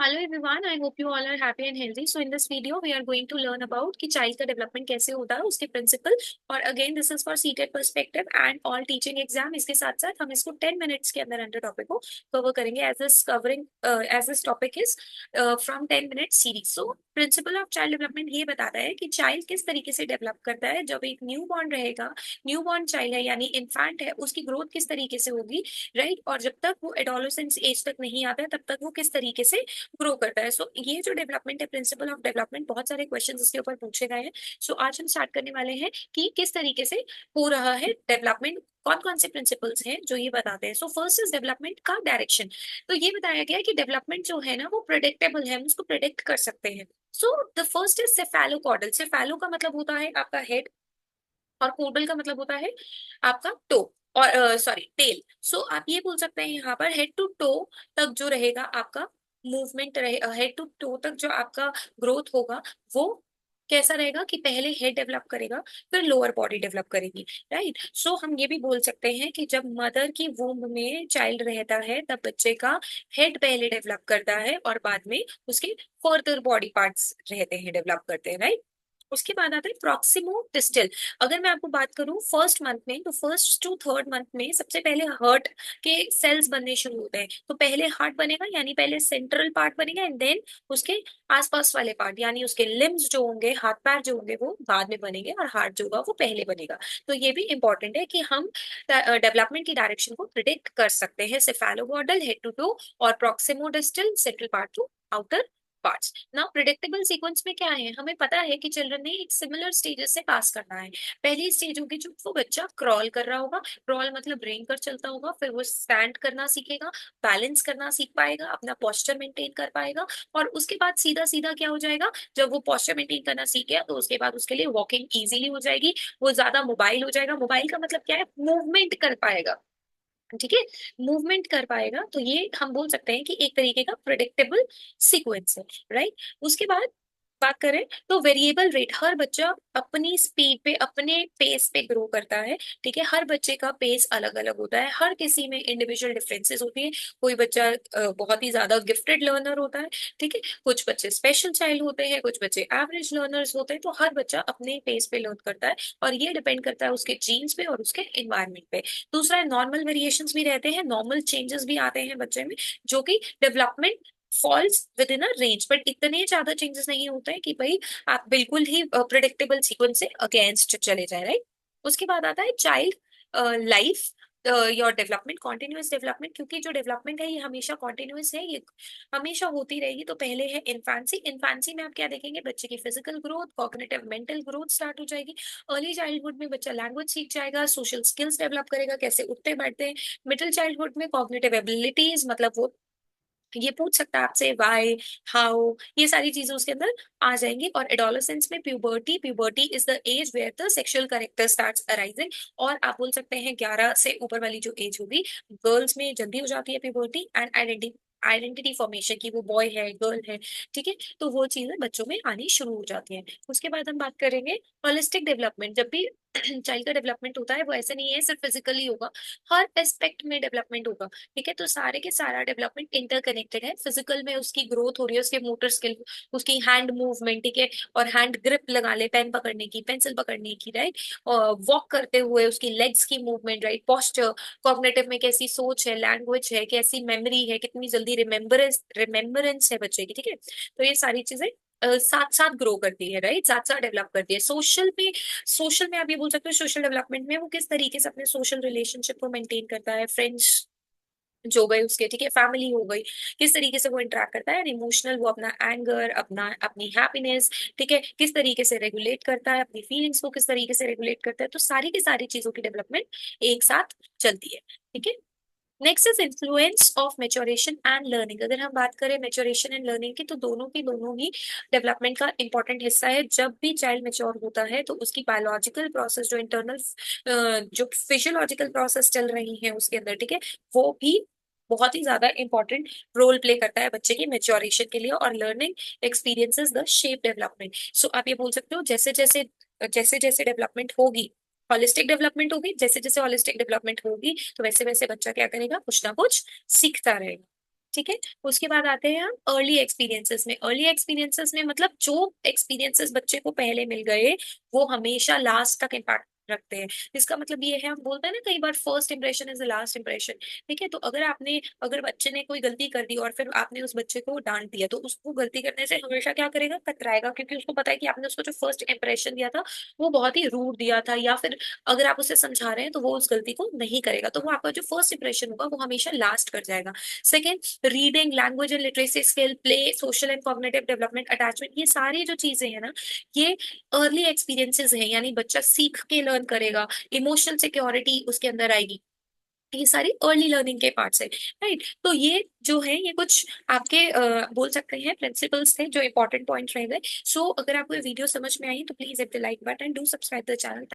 Hello everyone, I hope you all are happy and healthy. So in this video we are going to learn about कि child का development कैसे होता है, उसके principal. और again this is for seated perspective and all teaching exam. इसके साथ साथ हम इसको 10 मिनट्स के अंदर अंदर टॉपिक को कवर करेंगे as this topic is from 10 minute series. So principle of child development ये बताता है कि चाइल्ड किस तरीके से डेवलप करता है। जब एक न्यू बॉर्न रहेगा, न्यू बॉर्न चाइल्ड है यानी इन्फेंट है, उसकी ग्रोथ किस तरीके से होगी, राइट। और जब तक वो एडोलेसेंस एज तक नहीं आता है तब तक वो किस तरीके से ग्रो करता है। सो ये जो डेवलपमेंट है, प्रिंसिपल ऑफ डेवलपमेंट, बहुत सारे क्वेश्चन इसके ऊपर पूछे गए हैं। सो आज हम स्टार्ट करने वाले हैं कि किस तरीके से हो रहा है डेवलपमेंट, कौन कौन से प्रिंसिपल्स हैं जो ये बताते हैं। सो फर्स्ट इज डेवलपमेंट का डायरेक्शन। तो ये बताया गया है कि डेवलपमेंट जो है ना वो प्रेडिक्टेबल है, हम उसको प्रेडिक्ट कर सकते हैं। So the first is cephalochordal. Cephalo का मतलब होता है आपका हेड, और कोडल का मतलब होता है आपका टो, और सॉरी टेल। सो आप ये बोल सकते हैं यहाँ पर हेड टू टो तक जो रहेगा आपका मूवमेंट रहे, हेड टू टो तक जो आपका ग्रोथ होगा वो कैसा रहेगा कि पहले हेड डेवलप करेगा, फिर लोअर बॉडी डेवलप करेगी, राइट। सो हम ये भी बोल सकते हैं कि जब मदर की वूम्ब में चाइल्ड रहता है तब बच्चे का हेड पहले डेवलप करता है और बाद में उसके फर्दर बॉडी पार्ट्स रहते हैं, डेवलप करते हैं, राइट। उसके बाद आता है प्रॉक्सिमो डिस्टल। अगर मैं आपको बात करूं फर्स्ट मंथ में, तो फर्स्ट टू थर्ड मंथ में सबसे पहले हार्ट के सेल्स बनने शुरू होते हैं। तो पहले हार्ट बनेगा यानी पहले सेंट्रल पार्ट बनेगा, एंड देन उसके आसपास वाले पार्ट यानी उसके लिम्स जो होंगे, हाथ पैर जो होंगे, वो बाद में बनेंगे, और हार्ट जो होगा वो पहले बनेगा। तो ये भी इंपॉर्टेंट है कि हम डेवलपमेंट की डायरेक्शन को प्रिडिक्ट कर सकते हैं। सेफेलोगॉर्डल हेड टू टो, और proximo distal central part two outer parts. Now predictable sequence में क्या है, हमें पता है कि चिल्ड्रन ने एक सिमिलर स्टेजेस से पास करना है। पहली स्टेज होगी जब वो बच्चा क्रॉल कर रहा होगा, क्रॉल मतलब रेंग कर चलता होगा, फिर वो स्टैंड करना सीखेगा, बैलेंस करना सीख पाएगा, अपना पोस्चर मेंटेन कर पाएगा। और उसके बाद सीधा सीधा क्या हो जाएगा, जब वो पोस्चर मेंटेन करना सीख गया तो उसके बाद उसके लिए वॉकिंग इजीली हो जाएगी, वो ज्यादा मोबाइल हो जाएगा। मोबाइल का मतलब क्या है, मूवमेंट कर पाएगा, ठीक है, मूवमेंट कर पाएगा। तो ये हम बोल सकते हैं कि एक तरीके का प्रिडिक्टेबल सीक्वेंस है, राइट। उसके बाद बात करें तो वेरिएबल रेट, हर बच्चा अपनी स्पीड पे, अपने पेस पे ग्रो करता है, ठीक है। हर बच्चे का पेस अलग अलग होता है, हर किसी में इंडिविजुअल डिफरेंसेस होती है। कोई बच्चा बहुत ही ज्यादा गिफ्टेड लर्नर होता है, ठीक है, कुछ बच्चे स्पेशल चाइल्ड होते हैं, कुछ बच्चे एवरेज लर्नर्स होते हैं। तो हर बच्चा अपने पेस पे लर्न करता है, और ये डिपेंड करता है उसके जीन्स पे और उसके एनवायरमेंट पे। दूसरा नॉर्मल वेरिएशंस भी रहते हैं, नॉर्मल चेंजेस भी आते हैं बच्चे में, जो कि development falls within a range, but इतने ज्यादा चेंजेस नहीं होते हैं कि भाई आप बिल्कुल ही प्रिडिक्टेबल सीक्वेंस से अगेंस्ट चले जाए, राइट। उसके बाद आता है child life, your development, continuous development, क्योंकि जो डेवलपमेंट है ये हमेशा कॉन्टिन्यूस है, ये हमेशा होती रहेगी। तो पहले है इन्फेंसी। इन्फेंसी में आप क्या देखेंगे, बच्चे की physical growth, cognitive mental growth start हो जाएगी। अर्ली चाइल्डहुड में बच्चा लैंग्वेज सीख जाएगा, सोशल स्किल्स डेवलप करेगा, कैसे उठते बैठते हैं। मिडिल चाइल्डहुड में कॉग्निटिव एबिलिटीज, मतलब वो ये पूछ सकता है आपसे वाई, हाउ, ये सारी चीजें उसके अंदर आ जाएंगी। और एडोलेसेंस में puberty, puberty is the age where the sexual character starts arising. और आप बोल सकते हैं 11 से ऊपर वाली जो एज होगी, गर्ल्स में जल्दी हो जाती है प्यूबर्टी, एंड आइडेंटिटी फॉर्मेशन की, वो बॉय है गर्ल है, ठीक है। तो वो चीजें बच्चों में आनी शुरू हो जाती हैं। उसके बाद हम बात करेंगे होलिस्टिक डेवलपमेंट। जब भी चाइल्ड का डेवलपमेंट होता है वो ऐसे नहीं है सिर्फ फिजिकली होगा, हर एस्पेक्ट में डेवलपमेंट होगा, ठीक है। तो सारे के सारा डेवलपमेंट इंटरकनेक्टेड है। फिजिकल में उसकी ग्रोथ हो रही है, उसके मोटर स्किल, उसकी हैंड मूवमेंट, ठीक है, और हैंड ग्रिप लगा ले, पेन पकड़ने की, पेंसिल पकड़ने की, राइट। और वॉक करते हुए उसकी लेग्स की मूवमेंट, राइट, पोस्चर, कॉग्निटिव में कैसी सोच है, लैंग्वेज है, कैसी मेमोरी है, कितनी जल्दी रिमेम्बरेंस है बच्चे की, ठीक है। तो ये सारी चीजें साथ साथ ग्रो करती है, राइट, साथ साथ डेवलप करती है। सोशल में आप ये बोल सकते हो, सोशल डेवलपमेंट में वो किस तरीके से अपने सोशल रिलेशनशिप को मेंटेन करता है, फ्रेंड्स जो गए उसके, ठीक है, फैमिली हो गई, किस तरीके से वो इंटरेक्ट करता है। इमोशनल, वो अपना एंगर, अपनी हैप्पीनेस, ठीक है, किस तरीके से रेगुलेट करता है, अपनी फीलिंग्स को किस तरीके से रेगुलेट करता है। तो सारी की सारी चीजों की डेवलपमेंट एक साथ चलती है, ठीक है। Next is influence of maturation and learning. अगर हम बात करें मेच्योरेशन एंड लर्निंग की, तो दोनों ही डेवलपमेंट का इंपॉर्टेंट हिस्सा है। जब भी चाइल्ड मेच्योर होता है तो उसकी बायोलॉजिकल प्रोसेस, जो इंटरनल जो फिजियोलॉजिकल प्रोसेस चल रही है उसके अंदर, ठीक है, वो भी बहुत ही ज्यादा इंपॉर्टेंट रोल प्ले करता है बच्चे की मेच्योरेशन के लिए। और learning experiences the shape development. So आप ये बोल सकते हो जैसे जैसे डेवलपमेंट होगी, हॉलिस्टिक डेवलपमेंट होगी, जैसे जैसे हॉलिस्टिक डेवलपमेंट होगी तो वैसे वैसे बच्चा क्या करेगा, कुछ ना कुछ सीखता रहेगा। ठीक है। उसके बाद आते हैं हम अर्ली एक्सपीरियंसेस में। अर्ली एक्सपीरियंसेस में मतलब जो एक्सपीरियंसेस बच्चे को पहले मिल गए वो हमेशा लास्ट तक इम्पैक्ट रखते हैं। इसका मतलब ये है, हम बोलते हैं ना कई बार first impression is the last impression. ठीक है, तो अगर बच्चे ने कोई गलती कर दी और फिर आपने उस बच्चे को डांट दिया तो उसको गलती करने से हमेशा क्या करेगा, कतराएगा, क्योंकि उसको पता है कि आपने उसको जो फर्स्ट इंप्रेशन दिया था वो बहुत ही रूड दिया था, या फिर अगर आप उसे समझा रहे हैं तो वो उस गलती को नहीं करेगा, तो वो आपका जो फर्स्ट इंप्रेशन होगा वो हमेशा लास्ट कर जाएगा। Second, reading, language and literacy skill, play, social and cognitive development, attachment, ये सारी जो चीजें हैं ना, ये अर्ली एक्सपीरियंसेस हैं, यानी बच्चा सीख के लर्न करेगा। इमोशनल सिक्योरिटी उसके अंदर आएगी। ये सारी अर्ली लर्निंग के पार्ट्स है। राइट, तो ये जो है ये कुछ आपके बोल सकते हैं प्रिंसिपल्स थे जो इंपॉर्टेंट पॉइंट रह गए। सो अगर आपको ये वीडियो समझ में आई तो please hit the like button, do subscribe the channel.